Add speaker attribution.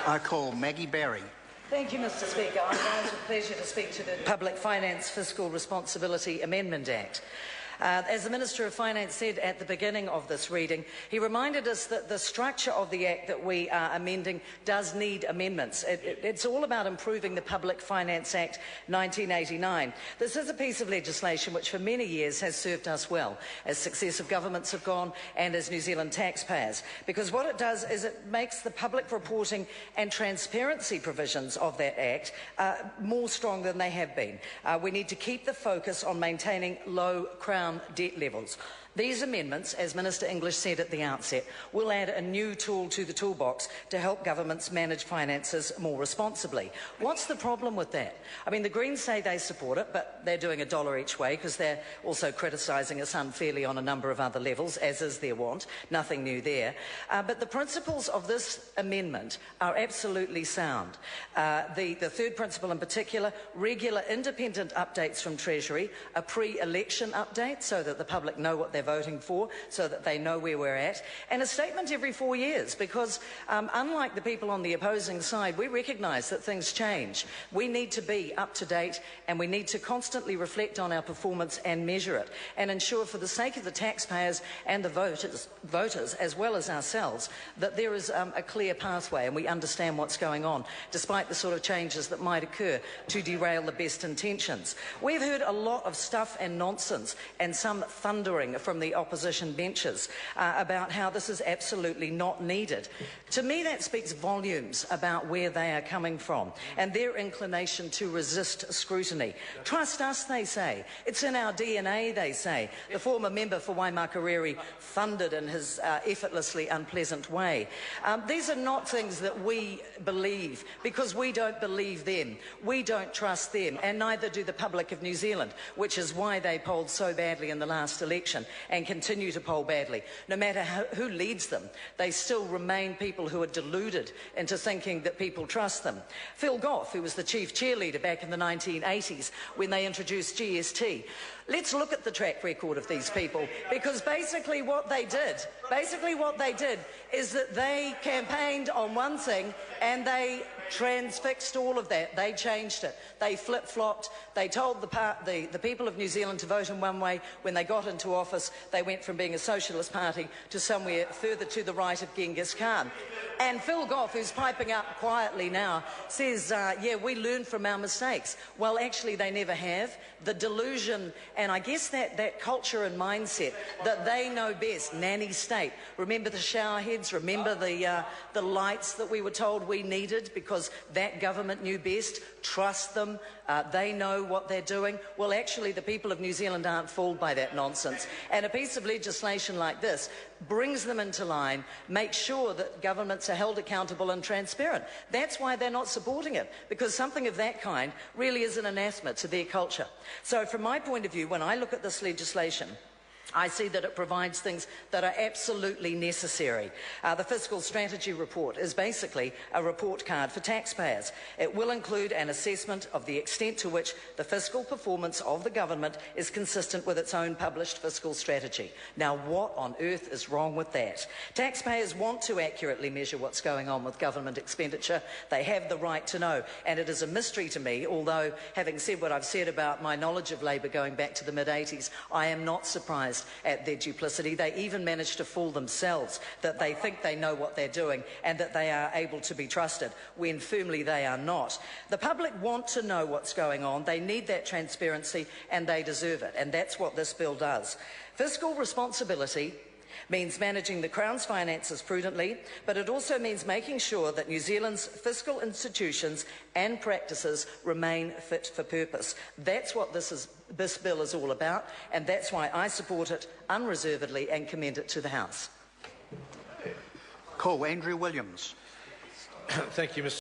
Speaker 1: I call Maggie Berry.
Speaker 2: Thank you, Mr Speaker. I rise with pleasure to speak to the Public Finance Fiscal Responsibility Amendment Act. As the Minister of Finance said at the beginning of this reading, he reminded us that the structure of the Act that we are amending does need amendments. It's all about improving the Public Finance Act 1989. This is a piece of legislation which for many years has served us well, as successive governments have gone and as New Zealand taxpayers, because what it does is it makes the public reporting and transparency provisions of that Act more strong than they have been. We need to keep the focus on maintaining low Crown debt levels. These amendments, as Minister English said at the outset, will add a new tool to the toolbox to help governments manage finances more responsibly. What's the problem with that? I mean, the Greens say they support it, but they're doing $1 each way because they're also criticising us unfairly on a number of other levels, as is their wont. Nothing new there. But the principles of this amendment are absolutely sound. The third principle in particular, regular independent updates from Treasury, a pre-election update so that the public know what they're voting for, so that they know where we're at, and a statement every 4 years, because unlike the people on the opposing side, we recognise that things change. We need to be up to date, and we need to constantly reflect on our performance and measure it, and ensure for the sake of the taxpayers and the voters as well as ourselves, that there is a clear pathway and we understand what's going on, despite the sort of changes that might occur to derail the best intentions. We've heard a lot of stuff and nonsense and some thundering from the opposition benches about how this is absolutely not needed. To me, that speaks volumes about where they are coming from and their inclination to resist scrutiny. Trust us, they say. It's in our DNA, they say. The former member for Waimakariri thundered in his effortlessly unpleasant way. These are not things that we believe because we don't believe them. We don't trust them, and neither do the public of New Zealand, which is why they polled so badly in the last election and continue to poll badly. No matter who leads them, they still remain people who are deluded into thinking that people trust them. Phil Goff, who was the chief cheerleader back in the 1980s when they introduced GST. Let's look at the track record of these people, because basically what they did is that they campaigned on one thing and they transfixed all of that. They changed it. They flip-flopped. They told the people of New Zealand to vote in one way. When they got into office, they went from being a socialist party to somewhere further to the right of Genghis Khan. And Phil Goff, who's piping up quietly now, says, yeah, we learned from our mistakes. Well, actually, they never have. The delusion, and I guess that culture and mindset that they know best, nanny state. Remember the shower heads? Remember the lights that we were told we needed because that government knew best? Trust them. They know what they're doing. Well, actually, the people of New Zealand aren't fooled by that nonsense. And a piece of legislation like this brings them into line, makes sure that governments are held accountable and transparent. That's why they're not supporting it, because something of that kind really is an anathema to their culture. So from my point of view, when I look at this legislation, I see that it provides things that are absolutely necessary. The Fiscal Strategy Report is basically a report card for taxpayers. It will include an assessment of the extent to which the fiscal performance of the government is consistent with its own published fiscal strategy. Now, what on earth is wrong with that? Taxpayers want to accurately measure what's going on with government expenditure. They have the right to know, and it is a mystery to me, although having said what I've said about my knowledge of Labor going back to the mid-80s, I am not surprised at their duplicity. They even manage to fool themselves that they think they know what they're doing and that they are able to be trusted, when firmly they are not. The public want to know what's going on. They need that transparency and they deserve it, and that's what this bill does. Fiscal responsibility means managing the Crown's finances prudently, but it also means making sure that New Zealand's fiscal institutions and practices remain fit for purpose. That's what this bill is all about, and that's why I support it unreservedly and commend it to the House.
Speaker 1: Call Andrew Williams.
Speaker 3: Thank you, Mr.